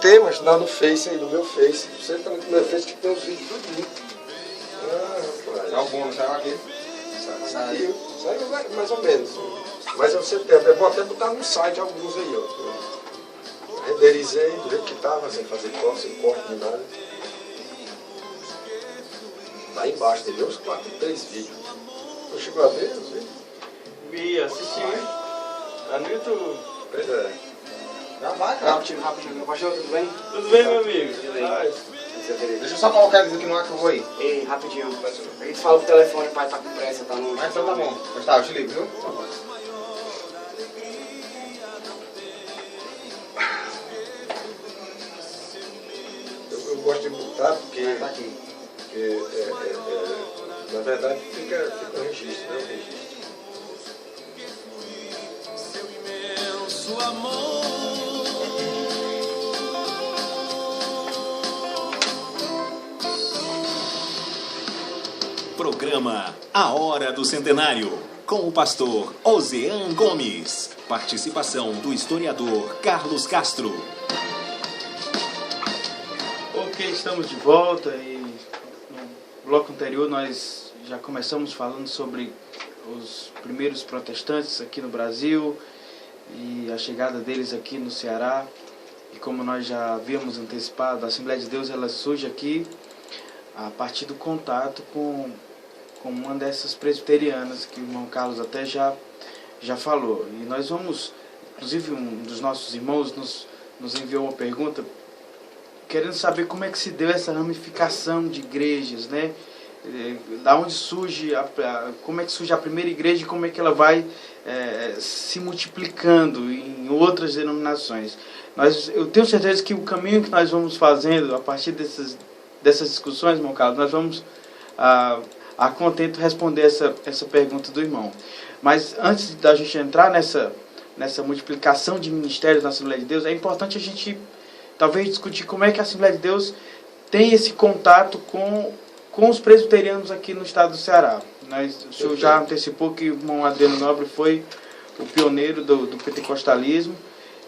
tem, mas lá no Face aí, no meu Face. Você tá no meu Face que tem os vídeos tudo. Saiu algum, saiu aqui? Saiu mais ou menos. Mas você tem, eu vou até botar no site alguns aí, ó. Renderizei do jeito que tava, sem fazer corte, sem corte, nem nada. Lá embaixo tem uns 3 vídeos. Você chegou a ver os vídeos? Vi, assisti. Tá no YouTube. Pois é. Já vai, cara. Rapidinho. Baixou, tudo bem? Tudo bem, meu amigo? Tudo bem. Ai, Deixa eu só colocar eles aqui no ar que eu vou aí. Ei, rapidinho. A gente fala pro telefone, pai tá com pressa, tá no... Mas então tá bom. Gustavo, eu te ligo, viu? Eu gosto de botar porque... Tá aqui. Porque, na verdade, fica um registro, né? Um registro. Seu amor. Programa A Hora do Centenário, com o pastor Ozean Gomes. Participação do historiador Carlos Castro. ok, estamos de volta e no bloco anterior nós já começamos falando sobre os primeiros protestantes aqui no Brasil e a chegada deles aqui no Ceará. E como nós já havíamos antecipado, a Assembleia de Deus ela surge aqui a partir do contato com uma dessas presbiterianas que o irmão Carlos até já falou. E nós vamos, inclusive um dos nossos irmãos nos enviou uma pergunta querendo saber como é que se deu essa ramificação de igrejas, né? Da onde surge, como é que surge a primeira igreja e como é que ela vai se multiplicando em outras denominações. Eu tenho certeza que o caminho que nós vamos fazendo a partir dessas discussões, irmão Carlos, nós vamos a contento responder essa pergunta do irmão. Mas antes da gente entrar nessa multiplicação de ministérios na Assembleia de Deus, é importante a gente talvez discutir como é que a Assembleia de Deus tem esse contato com os presbiterianos aqui no estado do Ceará. O senhor já antecipou que o irmão Adriano Nobre foi o pioneiro do pentecostalismo,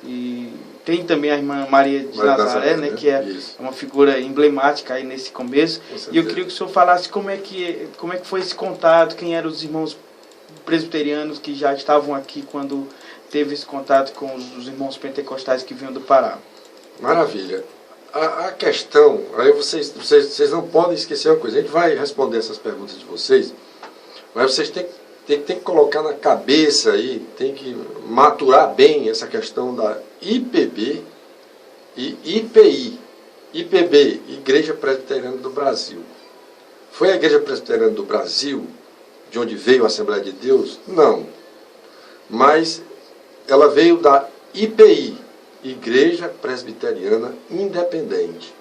e tem também a irmã Maria de Nazaré, né, que é uma figura emblemática aí nesse começo. E eu queria que o senhor falasse como é que foi esse contato, quem eram os irmãos presbiterianos que já estavam aqui quando teve esse contato com os irmãos pentecostais que vinham do Pará. Maravilha. A questão, aí vocês não podem esquecer uma coisa, a gente vai responder essas perguntas de vocês, mas vocês têm que colocar na cabeça aí, tem que maturar bem essa questão da IPB e IPI. IPB, Igreja Presbiteriana do Brasil. Foi a Igreja Presbiteriana do Brasil, de onde veio a Assembleia de Deus? Não. Mas ela veio da IPI, Igreja Presbiteriana Independente.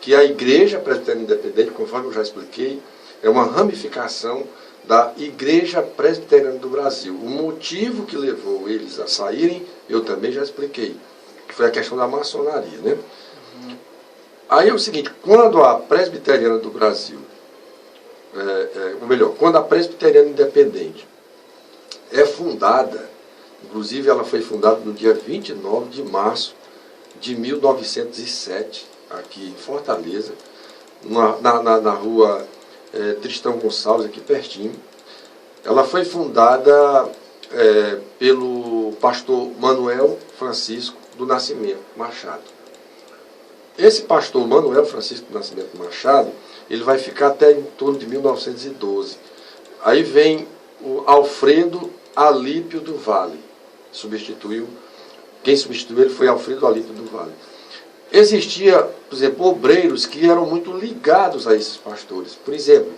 Que a Igreja Presbiteriana Independente, conforme eu já expliquei, é uma ramificação da Igreja Presbiteriana do Brasil. O motivo que levou eles a saírem, eu também já expliquei, que foi a questão da maçonaria, né? Aí é o seguinte, quando a Presbiteriana do Brasil, ou melhor, quando a Presbiteriana Independente é fundada, inclusive ela foi fundada no dia 29 de março de 1907, aqui em Fortaleza, na rua Tristão Gonçalves, aqui pertinho. Ela foi fundada pelo pastor Manuel Francisco do Nascimento Machado. Esse pastor Manuel Francisco do Nascimento Machado, ele vai ficar até em torno de 1912. Aí vem o Alfredo Alípio do Vale. Quem substituiu ele foi Alfredo Alípio do Vale. Existia, por exemplo, obreiros que eram muito ligados a esses pastores. Por exemplo,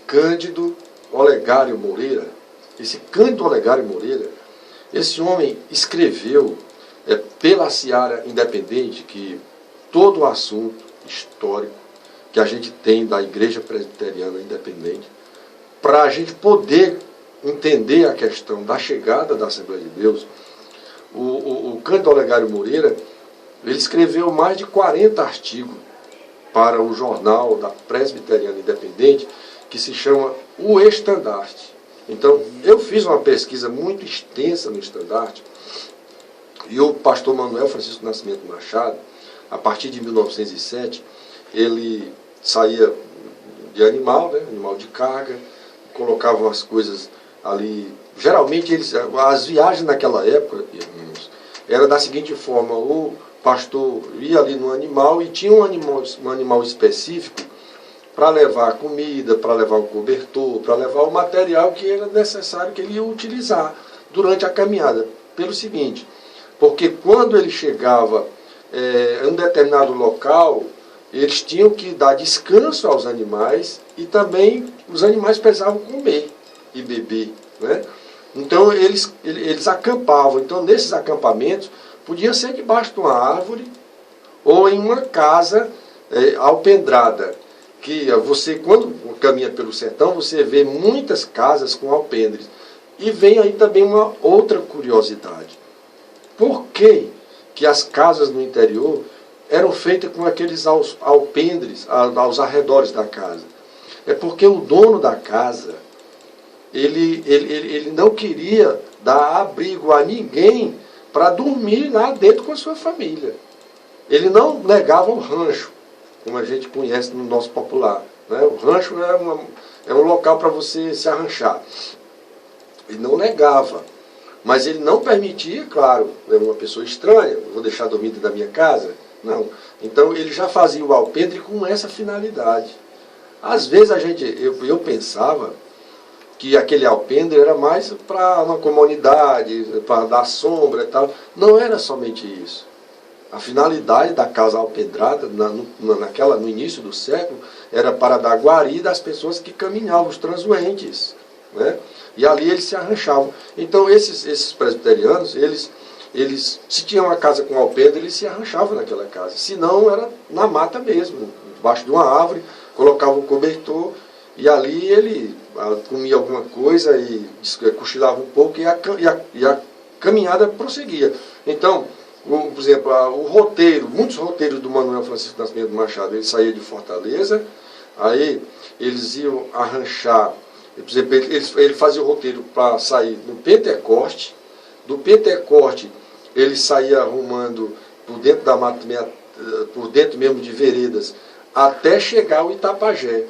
Cândido Olegário Moreira. Esse Cândido Olegário Moreira, esse homem escreveu pela Seara Independente, que todo o assunto histórico que a gente tem da Igreja Presbiteriana Independente, para a gente poder entender a questão da chegada da Assembleia de Deus, o Cândido Olegário Moreira, ele escreveu mais de 40 artigos para o jornal da Presbiteriana Independente, que se chama O Estandarte. Então, eu fiz uma pesquisa muito extensa no Estandarte, e o pastor Manuel Francisco Nascimento Machado, a partir de 1907, ele saía de animal, né, animal de carga, colocavam as coisas ali. Geralmente, as viagens naquela época, irmãos, era da seguinte forma: o pastor ia ali no animal e tinha um animal específico para levar comida, para levar o cobertor, para levar o material que era necessário que ele ia utilizar durante a caminhada. Pelo seguinte, porque quando ele chegava em um determinado local, eles tinham que dar descanso aos animais e também os animais precisavam comer e beber, né? Então eles acampavam. Então nesses acampamentos podia ser debaixo de uma árvore ou em uma casa alpendrada. Que você, quando caminha pelo sertão, você vê muitas casas com alpendres. E vem aí também uma outra curiosidade. Por que as casas no interior eram feitas com aqueles alpendres aos arredores da casa? É porque o dono da casa, ele não queria dar abrigo a ninguém para dormir lá dentro com a sua família. Ele não negava o rancho, como a gente conhece no nosso popular, né? O rancho é um local para você se arranchar. Ele não negava, mas ele não permitia, claro, uma pessoa estranha, vou deixar dormir dentro da minha casa? Não. Então ele já fazia o alpendre com essa finalidade. Às vezes eu pensava que aquele alpendre era mais para uma comunidade, para dar sombra e tal. Não era somente isso. A finalidade da casa alpendrada, no início do século, era para dar guarida às pessoas que caminhavam, os transuentes, né? E ali eles se arranchavam. Então esses presbiterianos, eles se tinham uma casa com alpendre, eles se arranchavam naquela casa. Se não, era na mata mesmo, debaixo de uma árvore, colocava um cobertor, e ali ele comia alguma coisa e cochilava um pouco, e a caminhada prosseguia. Então, por exemplo, muitos roteiros do Manuel Francisco Nascimento Machado, ele saía de Fortaleza, aí eles iam arranchar, por exemplo, ele fazia o roteiro para sair no Pentecoste, do Pentecoste ele saía arrumando por dentro da mata, por dentro mesmo de veredas, até chegar ao Itapajé.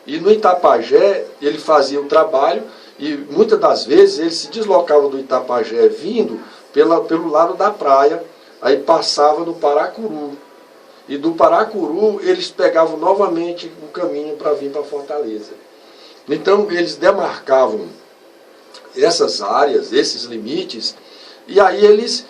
E no Itapajé ele fazia o trabalho, e muitas das vezes ele se deslocava do Itapajé vindo pelo lado da praia, aí passava no Paracuru. E do Paracuru eles pegavam novamente o caminho para vir para Fortaleza. Então eles demarcavam essas áreas, esses limites, e aí eles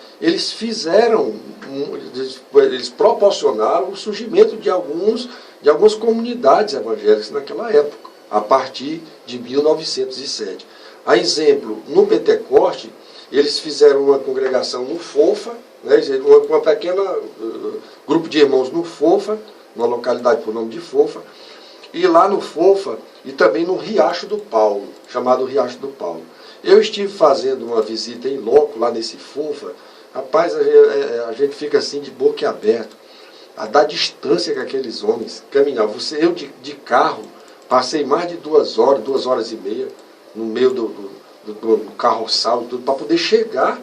proporcionaram o surgimento de algumas comunidades evangélicas naquela época, a partir de 1907. A exemplo, no Pentecoste, eles fizeram uma congregação no Fofa, né, uma pequena grupo de irmãos no Fofa, numa localidade por nome de Fofa, e lá no Fofa, e também no Riacho do Paulo, chamado Riacho do Paulo. Eu estive fazendo uma visita em loco, lá nesse Fofa. Rapaz, a gente fica assim de boca aberta, da distância que aqueles homens caminhavam. Eu de carro, passei mais de 2 horas e meia, no meio do carroçal e tudo, para poder chegar.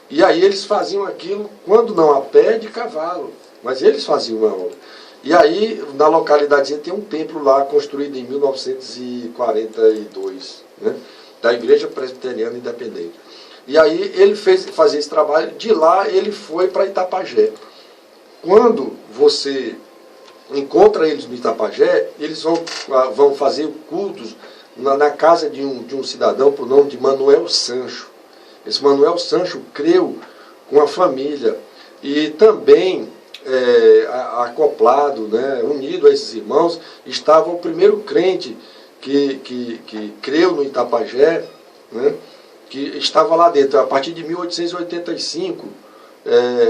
E aí eles faziam aquilo, quando não a pé, de cavalo. Mas eles faziam uma obra. E aí, na localidade, tem um templo lá, construído em 1942, né, da Igreja Presbiteriana Independente. E aí ele fazia esse trabalho, de lá ele foi para Itapajé. Quando você encontra eles no Itapajé, eles vão fazer cultos na casa de um cidadão por nome de Manuel Sancho. Esse Manuel Sancho creu com a família e também acoplado, né, unido a esses irmãos, estava o primeiro crente que creu no Itapajé, né, que estava lá dentro, a partir de 1885,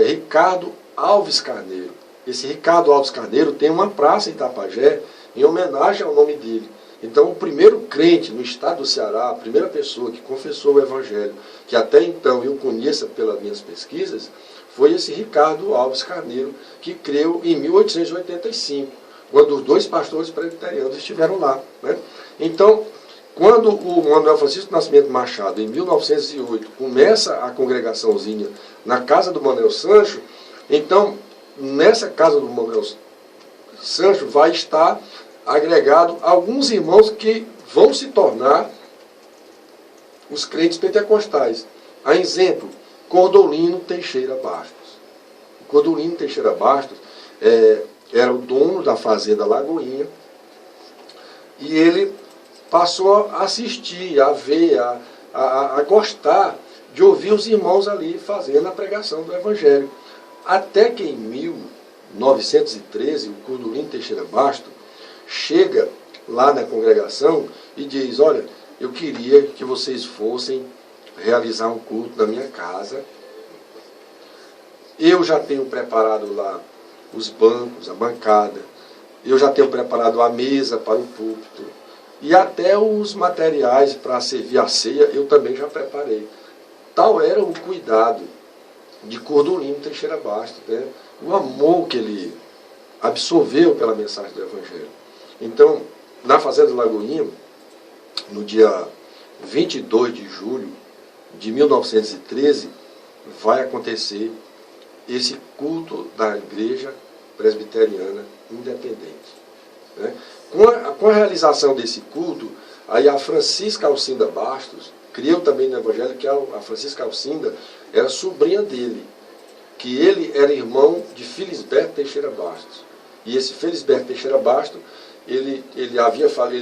Ricardo Alves Carneiro. Esse Ricardo Alves Carneiro tem uma praça em Itapajé em homenagem ao nome dele. Então, o primeiro crente no estado do Ceará, a primeira pessoa que confessou o Evangelho, que até então eu conheça pelas minhas pesquisas, foi esse Ricardo Alves Carneiro, que creu em 1885, quando os 2 pastores presbiterianos estiveram lá, né? Então, quando o Manuel Francisco Nascimento Machado, em 1908, começa a congregaçãozinha na casa do Manuel Sancho, então nessa casa do Manuel Sancho vai estar agregado alguns irmãos que vão se tornar os crentes pentecostais. A exemplo, Cordolino Teixeira Bastos. Cordolino Teixeira Bastos era o dono da fazenda Lagoinha, e ele passou a assistir, a ver, a gostar de ouvir os irmãos ali fazendo a pregação do Evangelho. Até que em 1913, o Cordolino Teixeira Bastos chega lá na congregação e diz: olha, eu queria que vocês fossem realizar um culto na minha casa. Eu já tenho preparado lá os bancos, a bancada. Eu já tenho preparado a mesa para o púlpito. E até os materiais para servir a ceia eu também já preparei. Tal era o cuidado de Cordolino Teixeira Bastos, né? O amor que ele absorveu pela mensagem do Evangelho. Então, na Fazenda Lagoinha, no dia 22 de julho de 1913, vai acontecer esse culto da Igreja Presbiteriana Independente, né? Com a realização desse culto, aí a Francisca Alcinda Bastos, criou também no Evangelho que a Francisca Alcinda era sobrinha dele, que ele era irmão de Felisberto Teixeira Bastos. E esse Felisberto Teixeira Bastos, ele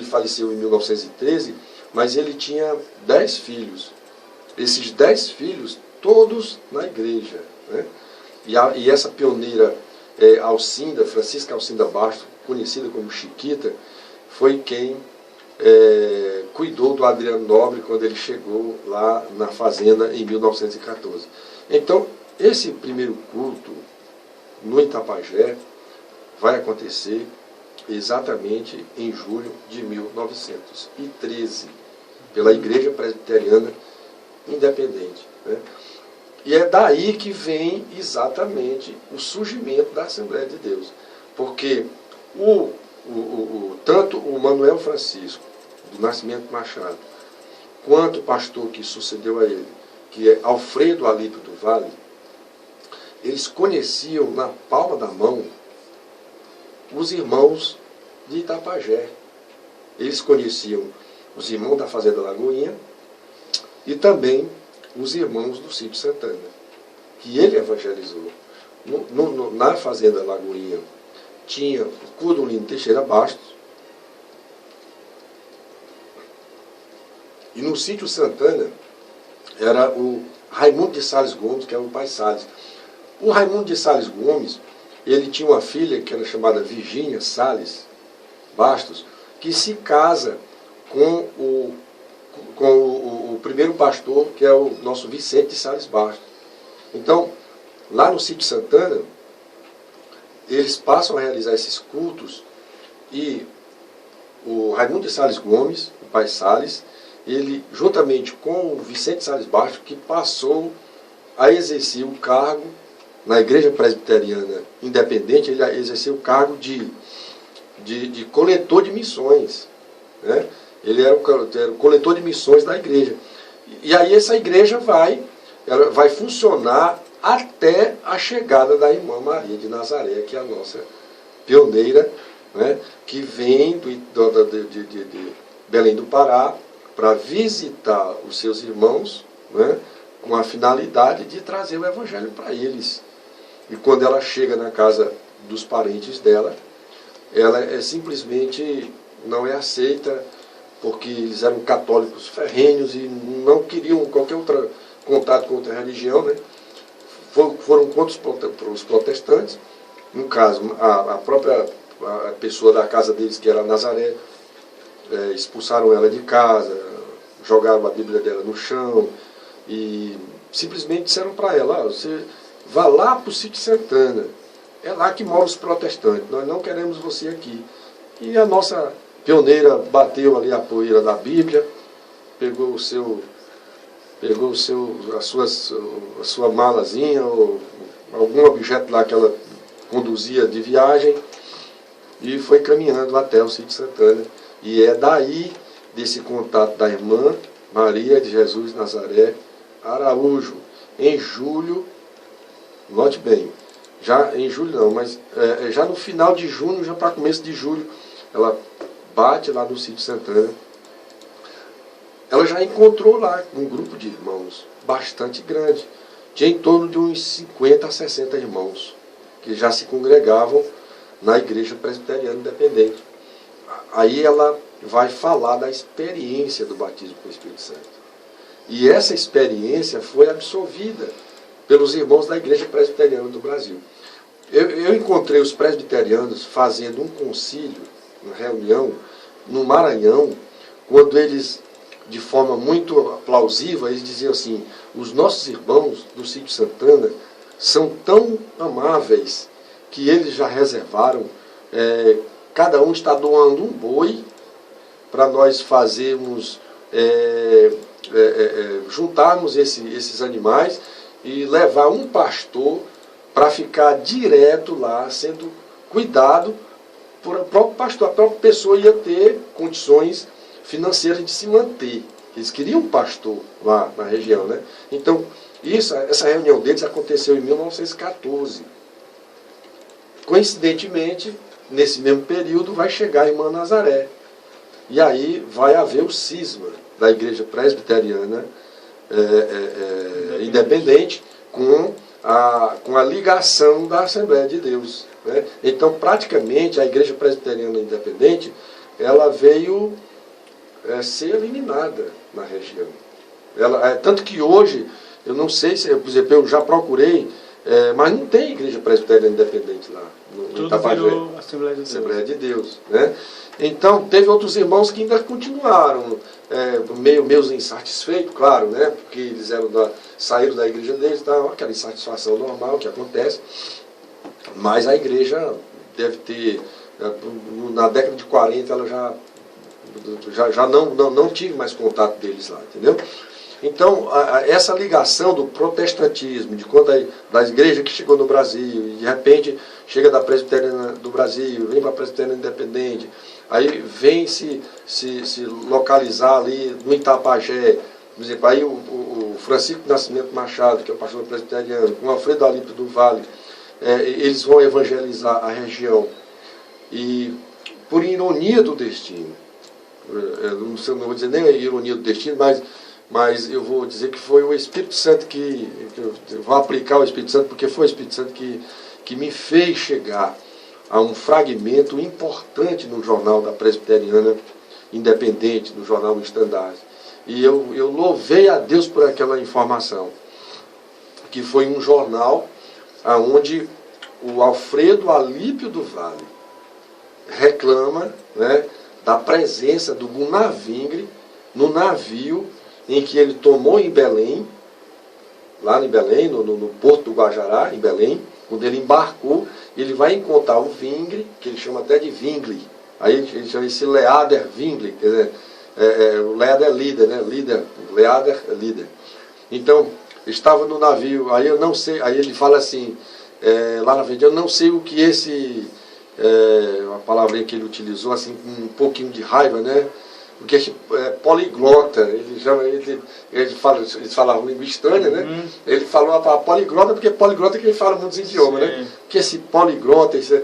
faleceu em 1913, mas ele tinha 10 filhos. Esses 10 filhos, todos na igreja, né? E essa pioneira Alcinda, Francisca Alcinda Bastos, conhecida como Chiquita, foi quem cuidou do Adriano Nobre quando ele chegou lá na fazenda em 1914. Então, esse primeiro culto no Itapajé vai acontecer exatamente em julho de 1913, pela Igreja Presbiteriana Independente, né? E é daí que vem exatamente o surgimento da Assembleia de Deus. Porque tanto o Manuel Francisco, do Nascimento Machado, quanto o pastor que sucedeu a ele, que é Alfredo Alípio do Vale, eles conheciam na palma da mão os irmãos de Itapajé. Eles conheciam os irmãos da Fazenda Lagoinha e também os irmãos do Sítio Santana, que ele evangelizou. Na Fazenda Lagoinha tinha o Cordolino Teixeira Bastos, e no Sítio Santana era o Raimundo de Sales Gomes, que era o pai Sales. O Raimundo de Sales Gomes, ele tinha uma filha que era chamada Virgínia Sales Bastos, que se casa com o primeiro pastor, que é o nosso Vicente de Sales Bastos. Então, lá no Sítio Santana, eles passam a realizar esses cultos, e o Raimundo de Sales Gomes, o pai Sales, ele, juntamente com o Vicente de Sales Bastos, que passou a exercer o cargo na Igreja Presbiteriana Independente, ele exerceu o cargo de coletor de missões, né? Ele era o coletor de missões da igreja. E aí essa igreja vai funcionar até a chegada da irmã Maria de Nazaré, que é a nossa pioneira, né? Que vem de Belém do Pará para visitar os seus irmãos, né? Com a finalidade de trazer o evangelho para eles. E quando ela chega na casa dos parentes dela, ela simplesmente não é aceita, porque eles eram católicos ferrenhos e não queriam qualquer outro contato com outra religião, né? Foram contra os protestantes. No caso, a própria pessoa da casa deles, que era Nazaré, expulsaram ela de casa, jogaram a Bíblia dela no chão e simplesmente disseram para ela: você vá lá para o Sítio Santana, é lá que moram os protestantes, nós não queremos você aqui. E a nossa pioneira bateu ali a poeira da Bíblia, pegou a sua malazinha, ou algum objeto lá que ela conduzia de viagem, e foi caminhando até o Sítio Santana. E é daí, desse contato da irmã Maria de Jesus Nazaré Araújo, em julho, note bem, já em julho não, mas já no final de junho, já para começo de julho, ela bate lá no sítio Santana. Ela já encontrou lá um grupo de irmãos bastante grande, de em torno de uns 50 a 60 irmãos, que já se congregavam na Igreja Presbiteriana Independente. Aí ela vai falar da experiência do batismo com o Espírito Santo. E essa experiência foi absorvida pelos irmãos da Igreja Presbiteriana do Brasil. Eu encontrei os presbiterianos fazendo um concílio, uma reunião, no Maranhão, quando eles, de forma muito plausível, eles diziam assim: os nossos irmãos do sítio Santana são tão amáveis que eles já reservaram, cada um está doando um boi para nós fazermos, juntarmos esses animais e levar um pastor para ficar direto lá, sendo cuidado por o próprio pastor. A própria pessoa ia ter condições financeiras de se manter. Eles queriam um pastor lá na região, né? Então, essa reunião deles aconteceu em 1914. Coincidentemente, nesse mesmo período, vai chegar a irmã Nazaré. E aí vai haver o cisma da Igreja Presbiteriana Independente com a ligação da Assembleia de Deus, né? Então, praticamente, a Igreja Presbiteriana Independente, ela veio ser eliminada na região. Tanto que hoje, eu não sei se, por exemplo, eu já procurei, mas não tem Igreja Presbiteriana Independente lá, no Itabajé. Assembleia de Deus, né? Então, teve outros irmãos que ainda continuaram meio insatisfeitos, claro, né? Porque eles saíram da igreja deles, então, aquela insatisfação normal que acontece. Mas a igreja deve ter, na década de 40, ela já não tive mais contato deles lá, entendeu? Então, essa ligação do protestantismo, de quando da igreja que chegou no Brasil, e de repente chega da Presbiteriana do Brasil, vem para a Presbiteriana Independente, aí vem se localizar ali no Itabajé, por exemplo, aí o Francisco Nascimento Machado, que é o pastor presbiteriano, com o Alfredo Alípio do Vale, eles vão evangelizar a região. E, por ironia do destino, não vou dizer nem a ironia do destino, mas eu vou dizer que foi o Espírito Santo eu vou aplicar o Espírito Santo, porque foi o Espírito Santo que me fez chegar a um fragmento importante no jornal da Presbiteriana Independente, no jornal O Estandarte. E eu louvei a Deus por aquela informação, que foi um jornal onde o Alfredo Alípio do Vale reclama, né, da presença do Gunavingre no navio em que ele tomou em Belém, lá em Belém, no Porto do Guajará, em Belém. Quando ele embarcou, ele vai encontrar o Vingre, que ele chama até de Vingli. Aí ele chama esse Leader Vingli, quer dizer, o Leader é líder, né? Leader é líder. Então, estava no navio, aí eu não sei, aí ele fala assim, lá na frente, eu não sei o que uma palavrinha que ele utilizou, assim, com um pouquinho de raiva, né? Porque é poliglota, eles falavam língua estranha, né? Ele falou a palavra poliglota, porque poliglota é que ele fala muitos idiomas, né? Que esse poliglota, esse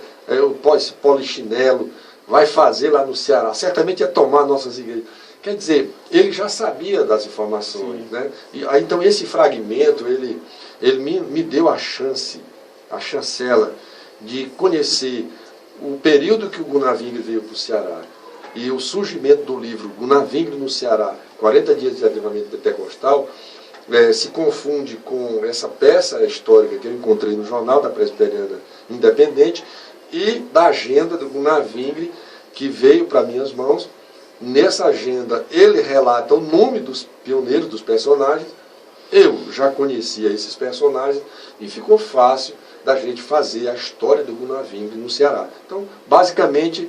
polichinelo, vai fazer lá no Ceará, certamente é tomar nossas igrejas. Quer dizer, ele já sabia das informações, né? E aí, então esse fragmento, ele me deu a chancela de conhecer o período que o Gunavingre veio para o Ceará. E o surgimento do livro Gunavingre no Ceará, 40 dias de avivamento pentecostal, se confunde com essa peça histórica que eu encontrei no jornal da Presbiteriana Independente e da agenda do Gunavingre, que veio para minhas mãos. Nessa agenda ele relata o nome dos pioneiros, dos personagens. Eu já conhecia esses personagens e ficou fácil da gente fazer a história do Gunavingre no Ceará. Então, basicamente,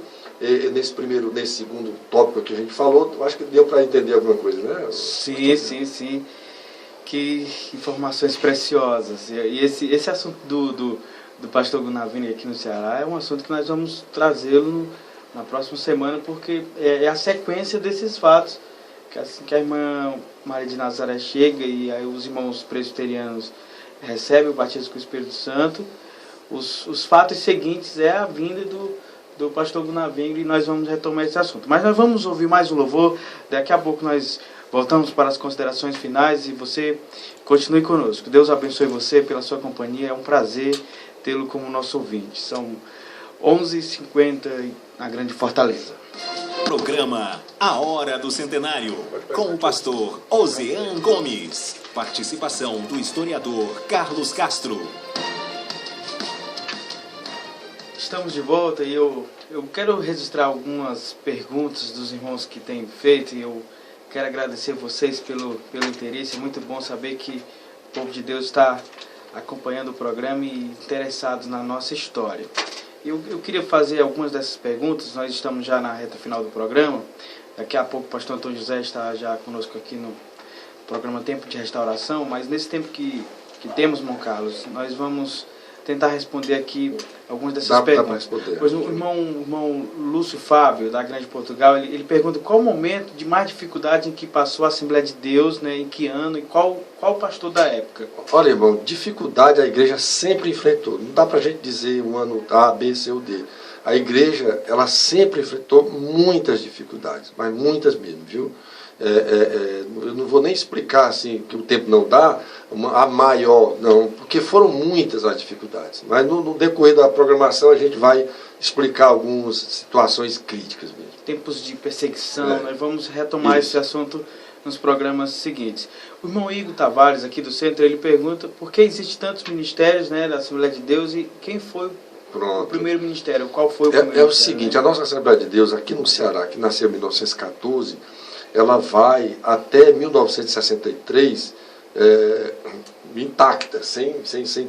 nesse segundo tópico que a gente falou, eu acho que deu para entender alguma coisa, né? Sim. Que informações preciosas. E esse assunto do pastor Gunavingre aqui no Ceará é um assunto que nós vamos trazê-lo na próxima semana, porque é a sequência desses fatos, que assim que a irmã Maria de Nazaré chega e aí os irmãos presbiterianos recebem o batismo com o Espírito Santo, os fatos seguintes é a vinda do pastor Gunavenga, e nós vamos retomar esse assunto. Mas nós vamos ouvir mais um louvor, daqui a pouco nós voltamos para as considerações finais e você continue conosco. Deus abençoe você pela sua companhia, é um prazer tê-lo como nosso ouvinte. São 11h50 na Grande Fortaleza. Programa A Hora do Centenário, com o pastor Ozean Gomes. Participação do historiador Carlos Castro. Estamos de volta e eu quero registrar algumas perguntas dos irmãos que têm feito, e eu quero agradecer vocês pelo interesse. É muito bom saber que o povo de Deus está acompanhando o programa e interessado na nossa história. Eu queria fazer algumas dessas perguntas. Nós estamos já na reta final do programa. Daqui a pouco o pastor Antônio José está já conosco aqui no programa Tempo de Restauração, mas nesse tempo que temos, irmão Carlos, nós vamos tentar responder aqui algumas dessas perguntas. Pois o irmão Lúcio Fábio, da Grande Portugal, ele pergunta qual o momento de mais dificuldade em que passou a Assembleia de Deus, né, em que ano, e qual pastor da época? Olha, irmão, dificuldade a igreja sempre enfrentou. Não dá pra gente dizer um ano A, B, C ou D. A igreja, ela sempre enfrentou muitas dificuldades, mas muitas mesmo, viu? Eu não vou nem explicar assim, que o tempo não dá, a maior, não, porque foram muitas as dificuldades. Mas no decorrer da programação a gente vai explicar algumas situações críticas mesmo. Tempos de perseguição, nós vamos retomar esse assunto nos programas seguintes. O irmão Igor Tavares, aqui do centro, ele pergunta por que existem tantos ministérios, né, da Assembleia de Deus, e quem foi o primeiro ministério? Qual foi o primeiro ministério? O seguinte, né? A nossa Assembleia de Deus aqui no Ceará, que nasceu em 1914, ela vai até 1963 intacta, sem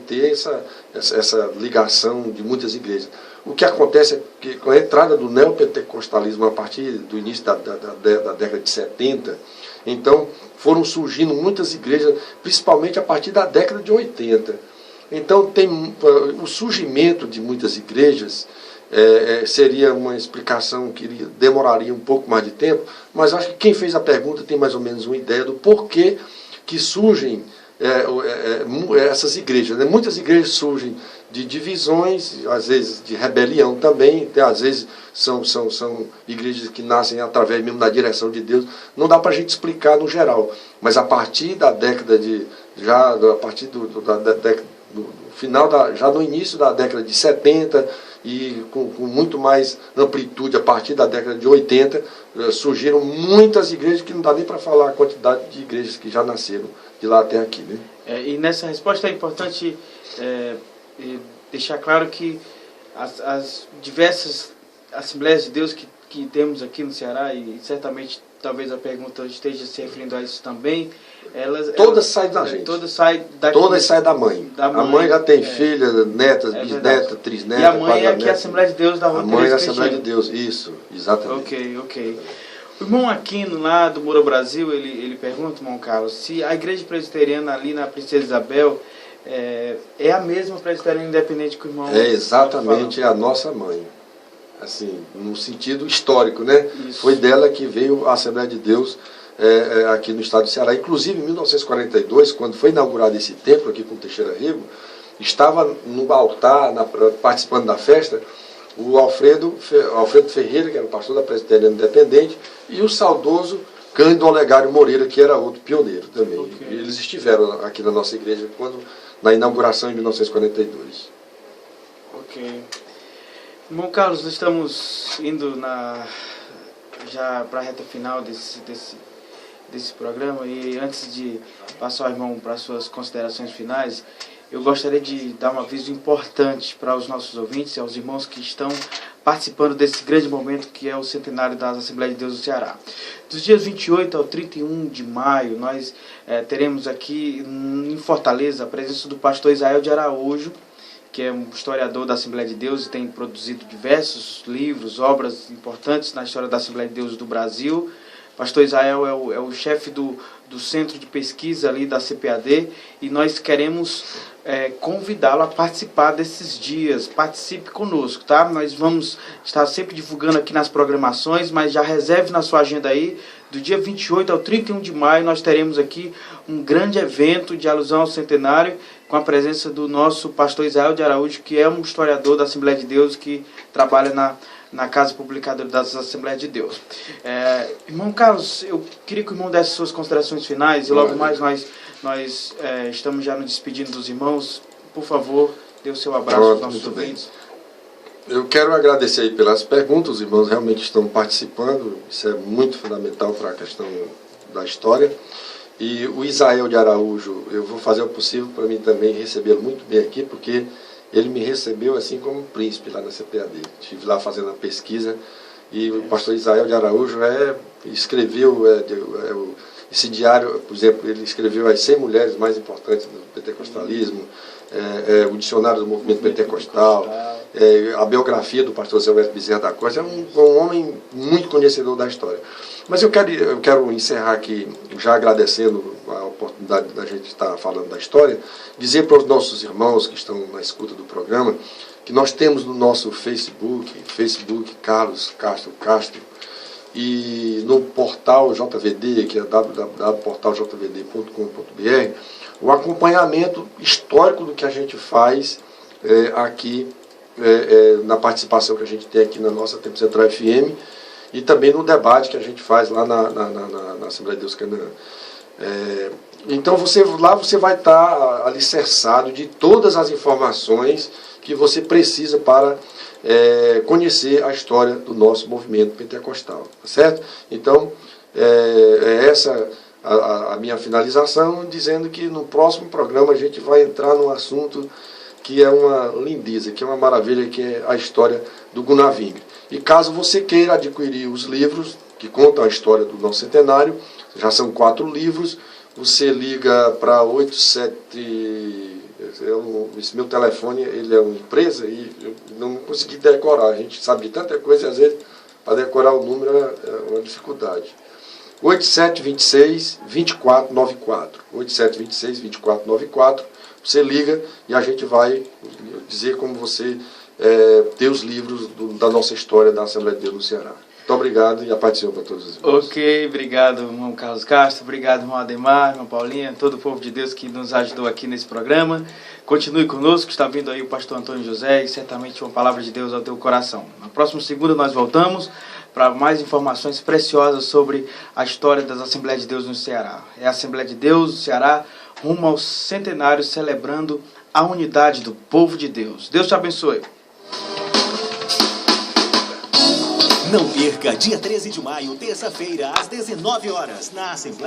ter essa ligação de muitas igrejas. O que acontece é que com a entrada do neopentecostalismo a partir do início da década de 70, então foram surgindo muitas igrejas, principalmente a partir da década de 80. Então tem o surgimento de muitas igrejas. Seria uma explicação que demoraria um pouco mais de tempo, mas acho que quem fez a pergunta tem mais ou menos uma ideia do porquê que surgem essas igrejas, né? Muitas igrejas surgem de divisões, às vezes de rebelião também, às vezes são igrejas que nascem através mesmo da direção de Deus. Não dá para a gente explicar no geral, mas a partir da década já no início da década de 70 e com muito mais amplitude a partir da década de 80, surgiram muitas igrejas que não dá nem para falar a quantidade de igrejas que já nasceram de lá até aqui, né? E nessa resposta é importante deixar claro que as diversas Assembleias de Deus que temos aqui no Ceará, e certamente talvez a pergunta esteja se referindo a isso também, todas saem da gente. Todas saem da mãe. A mãe já tem filha, netas, bisnetas, trisnetas. E a mãe é aqui a Assembleia de Deus da Rua Teresa. A mãe é a Assembleia de Deus, isso, exatamente. Ok. O irmão Aquino, lá do Moura Brasil, ele pergunta, irmão Carlos, se a igreja presbiteriana ali na Princesa Isabel é a mesma presbiteriana independente que o irmão... É exatamente a nossa mãe. Assim, no sentido histórico, né? Isso. Foi dela que veio a Assembleia de Deus aqui no estado do Ceará. Inclusive, em 1942, quando foi inaugurado esse templo aqui com Teixeira Rego, estava no altar, participando da festa, o Alfredo Ferreira, que era o pastor da Presbiteriana Independente, e o saudoso Cândido Olegário Moreira, que era outro pioneiro também. Okay. Eles estiveram aqui na nossa igreja na inauguração em 1942. Ok. Irmão Carlos, nós estamos indo já para a reta final desse programa, e antes de passar, irmão, para as suas considerações finais, eu gostaria de dar um aviso importante para os nossos ouvintes e aos irmãos que estão participando desse grande momento que é o centenário das Assembleias de Deus do Ceará. Dos dias 28 ao 31 de maio, nós teremos aqui em Fortaleza a presença do pastor Israel de Araújo, que é um historiador da Assembleia de Deus e tem produzido diversos livros, obras importantes na história da Assembleia de Deus do Brasil. Pastor Israel é o chefe do centro de pesquisa ali da CPAD, e nós queremos convidá-lo a participar desses dias. Participe conosco, tá? Nós vamos estar sempre divulgando aqui nas programações, mas já reserve na sua agenda aí. Do dia 28 ao 31 de maio nós teremos aqui um grande evento de alusão ao centenário, com a presença do nosso pastor Israel de Araújo, que é um historiador da Assembleia de Deus, que trabalha na Casa Publicadora das Assembleias de Deus. Irmão Carlos, eu queria que o irmão desse suas considerações finais, e logo mais nós estamos já nos despedindo dos irmãos. Por favor, dê o seu abraço aos nossos ouvintes. Eu quero agradecer aí pelas perguntas, os irmãos realmente estão participando, isso é muito fundamental para a questão da história. E o Israel de Araújo, eu vou fazer o possível para mim também recebê-lo muito bem aqui, porque ele me recebeu assim como um príncipe lá na CPAD. Estive lá fazendo a pesquisa e o pastor Israel de Araújo escreveu esse diário, por exemplo, ele escreveu as 100 mulheres mais importantes do pentecostalismo, o dicionário do movimento pentecostal, a biografia do pastor Zé West Bezerra da Costa. É um homem muito conhecedor da história. Mas eu quero encerrar aqui, já agradecendo a oportunidade da gente estar falando da história, dizer para os nossos irmãos que estão na escuta do programa, que nós temos no nosso Facebook Carlos Castro, e no portal JVD, que é www.portaljvd.com.br, o acompanhamento histórico do que a gente faz aqui, na participação que a gente tem aqui na nossa Tempo Central FM, e também no debate que a gente faz lá na Assembleia de Deus Canaã. Então lá você vai estar alicerçado de todas as informações que você precisa para conhecer a história do nosso movimento pentecostal, tá certo? Então, essa a minha finalização, dizendo que no próximo programa a gente vai entrar num assunto que é uma lindeza, que é uma maravilha, que é a história do Gunaving. E caso você queira adquirir os livros que contam a história do nosso centenário, já são 4 livros, você liga para 87... Esse meu telefone, ele é uma empresa e eu não consegui decorar. A gente sabe de tanta coisa e às vezes para decorar o número é uma dificuldade. 8726-2494. 8726-2494. Você liga e a gente vai dizer como você ter os livros da nossa história da Assembleia de Deus no Ceará. Muito obrigado e a paz do Senhor para todos os irmãos. Ok, obrigado, irmão Carlos Castro, obrigado, irmão Ademar, irmão Paulinha, todo o povo de Deus que nos ajudou aqui nesse programa. Continue conosco, está vindo aí o pastor Antônio José e certamente uma palavra de Deus ao teu coração. Na próxima segunda nós voltamos para mais informações preciosas sobre a história das Assembleias de Deus no Ceará. É a Assembleia de Deus do Ceará, rumo ao centenário, celebrando a unidade do povo de Deus. Deus te abençoe. Não perca, dia 13 de maio, terça-feira, às 19 horas, na Assembleia.